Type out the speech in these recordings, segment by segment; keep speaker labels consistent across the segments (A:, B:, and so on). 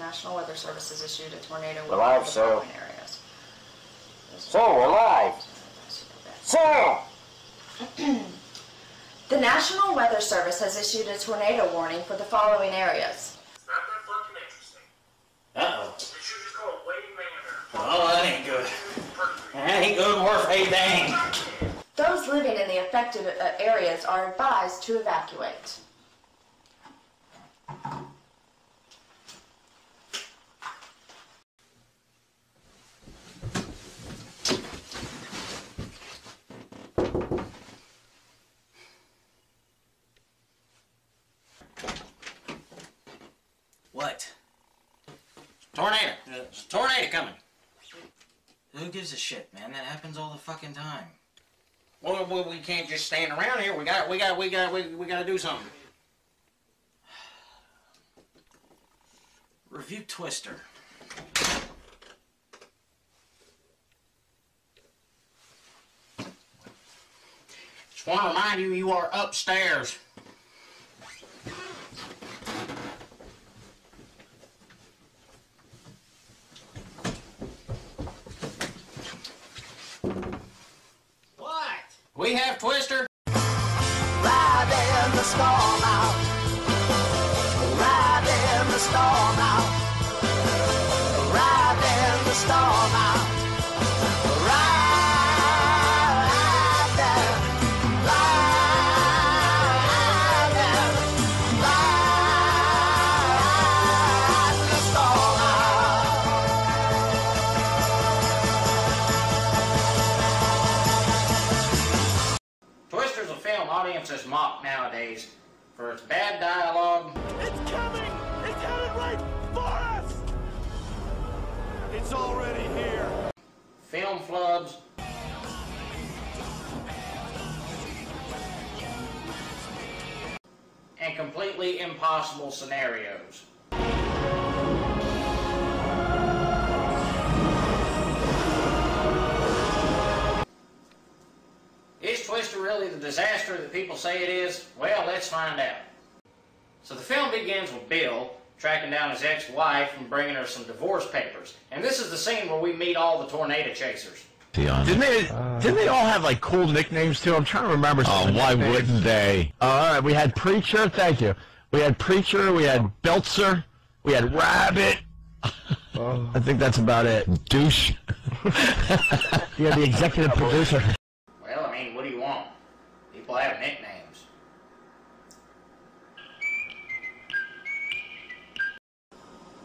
A: National Weather Service has issued a tornado warning
B: Alive,
A: for the
B: sir.
A: following areas.
B: So, alive. So!
A: The National Weather Service has issued a tornado warning for the following areas.
C: It's not that fucking interesting.
B: Uh-oh.
C: It should just call it Wayne Manor.
B: Oh, that ain't good. That ain't good worth a dang.
A: Those living in the affected areas are advised to evacuate.
B: What?
D: Tornado. There's a tornado coming.
B: Who gives a shit, man? That happens all the fucking time.
D: Well, we can't just stand around here. We got to do something.
B: Review Twister.
D: Just want to remind you, you are upstairs. We have Twister.
E: Ride in the storm out. Ride in the storm out. Ride in the storm out. Ride there. Ride there. Ride in the storm out.
D: Twister's a film audiences mock nowadays for its bad dialogue.
F: It's coming! It's headed right for us! It's already here.
D: Film flubs. And completely impossible scenarios. Is Twister really the disaster that people say it is? Well, let's find out. So the film begins with Bill tracking down his ex-wife and bringing her some divorce papers. And this is the scene where we meet all the tornado chasers.
G: Didn't they all have like cool nicknames too? I'm trying to remember some. Oh, why wouldn't they? All right, we had Preacher. Thank you. We had Preacher. We had Belzer. We had Rabbit. I think that's about it. Douche. Yeah, the executive producer.
D: Well, I mean, what do you want? People have nicknames.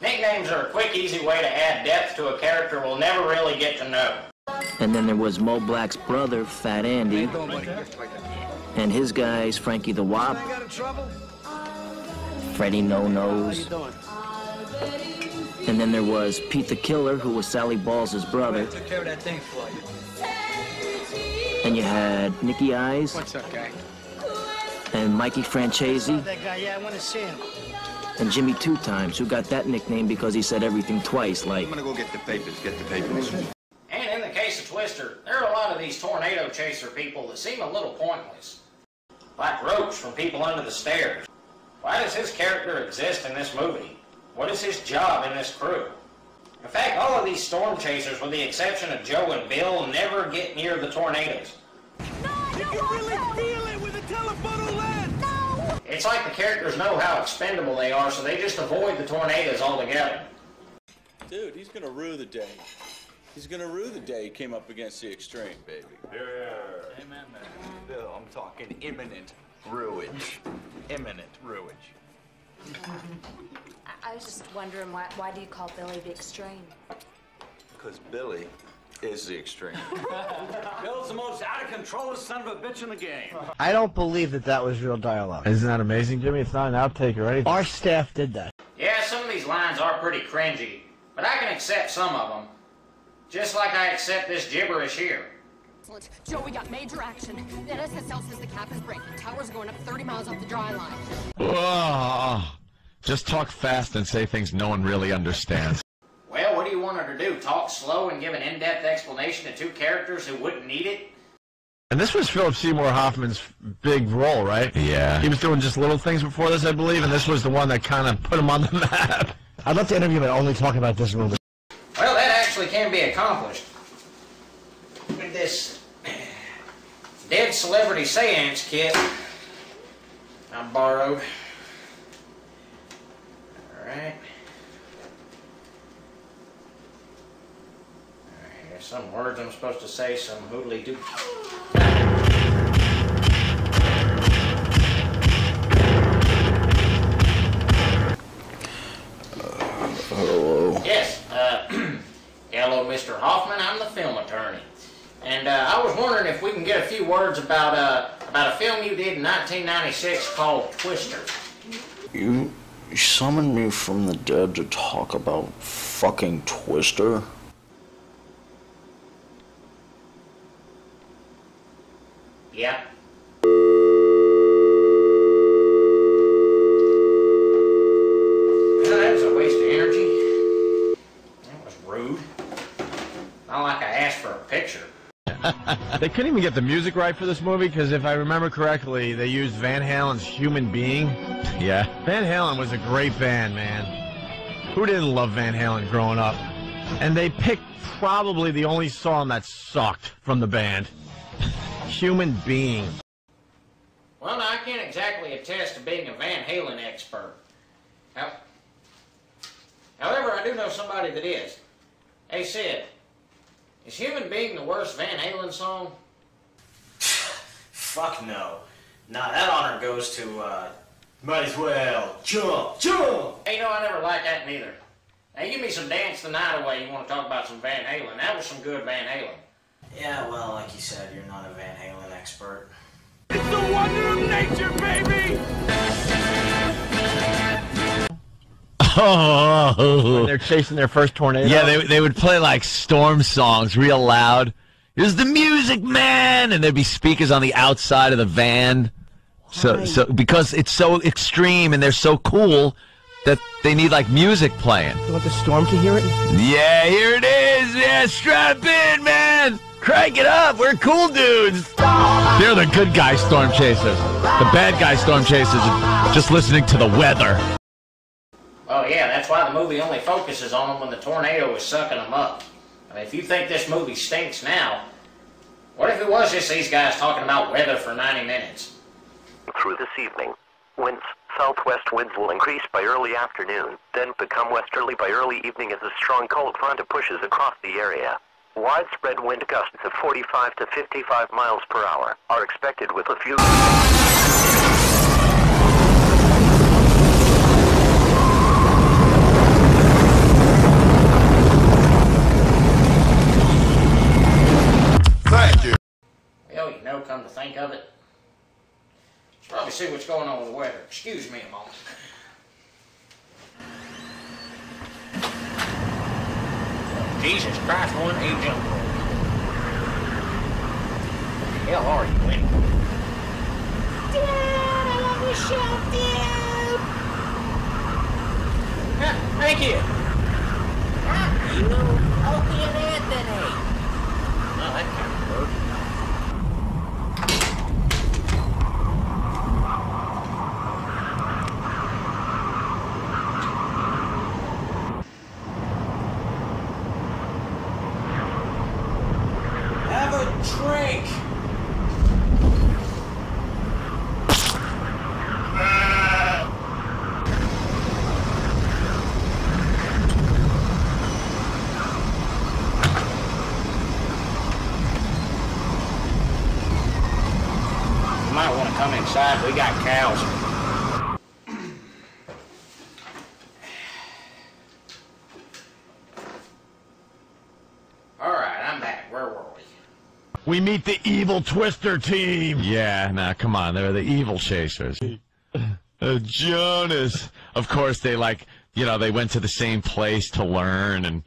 D: Nicknames are a quick, easy way to add depth to a character we'll never really get to know.
H: And then there was Mo Black's brother, Fat Andy, and his guys, Frankie the Wop, Freddie No Nose, and then there was Pete the Killer, who was Sally Balls' brother.
I: Took care of that thing for you.
H: And you had Nicky Eyes.
I: What's up, guy?
H: And Mikey Franchese.
I: That guy, yeah, I want to see him.
H: And Jimmy Two Times, who got that nickname because he said everything twice, like...
J: I'm gonna go get the papers,
D: And in the case of Twister, there are a lot of these tornado chaser people that seem a little pointless. Like Roach from People Under the Stairs. Why does his character exist in this movie? What is his job in this crew? In fact, all of these storm chasers, with the exception of Joe and Bill, never get near the tornadoes.
F: You can really feel it with a telephoto lens! No!
D: It's like the characters know how expendable they are, so they just avoid the tornadoes altogether.
K: Dude, he's gonna rue the day. He's gonna rue the day he came up against the extreme, baby.
J: Yeah.
K: Amen, man.
J: Bill, I'm talking imminent ruinage. Imminent ruinage.
L: I was just wondering, why do you call Billy the Extreme?
J: Because Billy is the extreme.
F: Bill's the most out-of-control son of a bitch in the game.
G: I don't believe that was real dialogue. Isn't that amazing, Jimmy? It's not an outtake or anything. Our staff did that.
D: Yeah, some of these lines are pretty cringy, but I can accept some of them. Just like I accept this gibberish here.
L: Joe, we got major action. The NSSL says the cap is breaking. Towers are going up 30 miles off the dry line.
G: Oh, just talk fast and say things no one really understands.
D: Well, what do you want her to do? Talk slow and give an in-depth explanation to two characters who wouldn't need it?
G: And this was Philip Seymour Hoffman's big role, right? Yeah. He was doing just little things before this, I believe, and this was the one that kind of put him on the map. I'd love to interview him and only talk about this movie.
D: Well, that actually can be accomplished. With this dead celebrity seance kit I borrowed. Alright. Here's some words I'm supposed to say, some hoodly-doo.
K: Hello.
D: Yes, hello, Mr. Hoffman. I'm the film attorney. And I was wondering if we can get a few words about a film you did in 1996 called Twister.
K: You summoned me from the dead to talk about fucking Twister?
D: Yeah. That was a waste of energy. That was rude. Not like I asked for a picture.
G: They couldn't even get the music right for this movie because if I remember correctly, they used Van Halen's Human Being. Yeah. Van Halen was a great band, man. Who didn't love Van Halen growing up? And they picked probably the only song that sucked from the band. Human Being.
D: Well, now, I can't exactly attest to being a Van Halen expert. However, I do know somebody that is. Hey, Sid, is Human Being the worst Van Halen song?
B: Fuck no. Nah, that honor goes to, might as well jump, jump!
D: Hey, I never liked that neither. Now, give me some Dance the Night Away. You want to talk about some Van Halen. That was some good Van Halen.
B: Yeah, well, like you said, you're not a Van Halen expert.
F: It's the wonder of nature, baby!
G: Oh, when they're chasing their first tornado. Yeah, they would play like storm songs real loud. Here's the music, man, and there'd be speakers on the outside of the van. So because it's so extreme and they're so cool that they need like music playing.
M: You want the storm to hear it?
G: Yeah, here it is. Yeah, strap in, man. Crank it up. We're cool dudes. They're the good guy storm chasers. The bad guy storm chasers are just listening to the weather.
D: Oh, yeah, that's why the movie only focuses on them when the tornado is sucking them up. I mean, if you think this movie stinks now, what if it was just these guys talking about weather for 90 minutes?
N: Through this evening, southwest winds will increase by early afternoon, then become westerly by early evening as a strong cold front pushes across the area. Widespread wind gusts of 45 to 55 miles per hour are expected with a few...
F: Thank you.
D: Well, come to think of it, let's probably see what's going on with the weather. Excuse me a moment. Jesus Christ, one a jump rope. What the hell are you anyway?
I: Dad, I love your show, dude!
D: Yeah, thank you.
I: You know, Opie and Anthony.
D: Oh, that kind of worked.
B: Have a drink!
D: You might want to come inside. We got cows. All right, I'm back. Where were we?
G: We meet the evil Twister team. Yeah, nah, come on. They're the evil chasers. Jonas. Of course, they they went to the same place to learn, and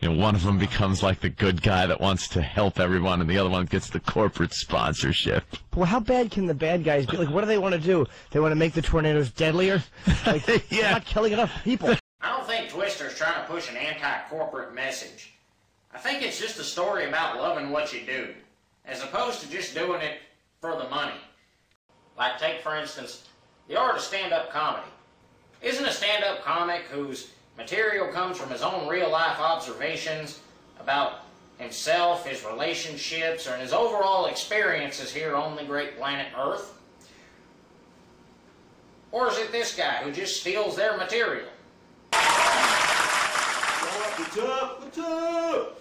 G: one of them becomes like the good guy that wants to help everyone, and the other one gets the corporate sponsorship.
M: Well, how bad can the bad guys be? Like, what do they want to do? They want to make the tornadoes deadlier? Like, they're not killing enough people.
D: I don't think Twister's trying to push an anti-corporate message. I think it's just a story about loving what you do, as opposed to just doing it for the money. Like, take, for instance, the art of stand-up comedy. Isn't a stand-up comic who's Material comes from his own real-life observations about himself, his relationships, and his overall experiences here on the great planet Earth? Or is it this guy who just steals their material?
B: What's up? What's up?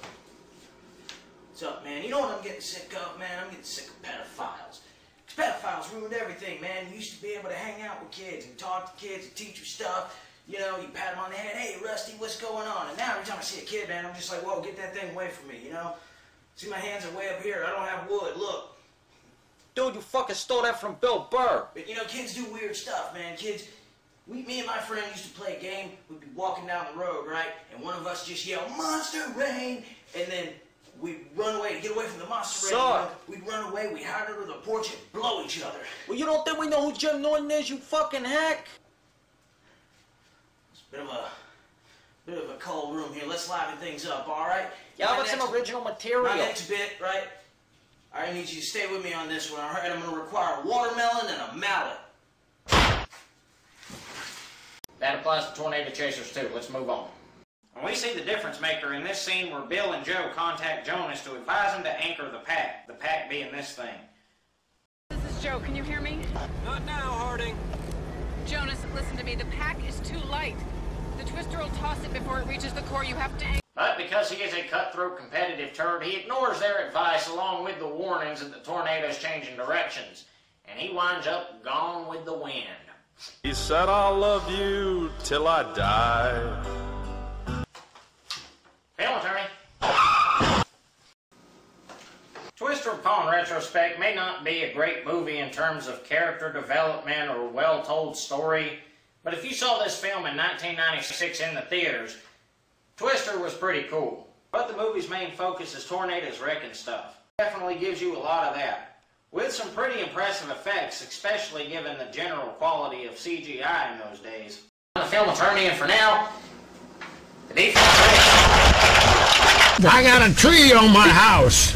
B: What's up, man? You know what I'm getting sick of, man? I'm getting sick of pedophiles. Pedophiles ruined everything, man. You used to be able to hang out with kids and talk to kids and teach them stuff. You know, you pat them on the head, hey, Rusty, what's going on? And now every time I see a kid, man, I'm just like, whoa, get that thing away from me, you know? See, my hands are way up here. I don't have wood, look.
J: Dude, you fucking stole that from Bill Burr.
B: But, you know, kids do weird stuff, man. Kids, me and my friend used to play a game. We'd be walking down the road, right? And one of us just yell, Monster Rain! And then we'd run away to get away from the monster rain. You know? We'd run away, we'd hide under the porch and blow each other.
J: Well, you don't think we know who Jim Norton is, you fucking hack? Bit of a cold room here. Let's liven things up, all right? Yeah, how about some original material?
B: My next bit, right? I need you to stay with me on this one, all right? I'm going to require a watermelon and a mallet.
D: That applies to tornado chasers too. Let's move on. And we see the difference maker in this scene where Bill and Joe contact Jonas to advise him to anchor the pack being this thing.
L: This is Joe. Can you hear me?
F: Not now, Harding.
L: Jonas, listen to me. The pack is too light. The twister will toss it before it reaches the core. You have to anchor.
D: But because he is a cutthroat competitive turd, he ignores their advice along with the warnings that the tornado's changing directions. And he winds up gone with the wind.
F: He said, I'll love you till I die.
D: Film attorney. Twister upon retrospect may not be a great movie in terms of character development or well-told story, but if you saw this film in 1996 in the theaters, Twister was pretty cool. But the movie's main focus is tornadoes wrecking stuff. Definitely gives you a lot of that, with some pretty impressive effects, especially given the general quality of CGI in those days. I'm the film attorney, and for now, the defense.
O: I got a tree on my house.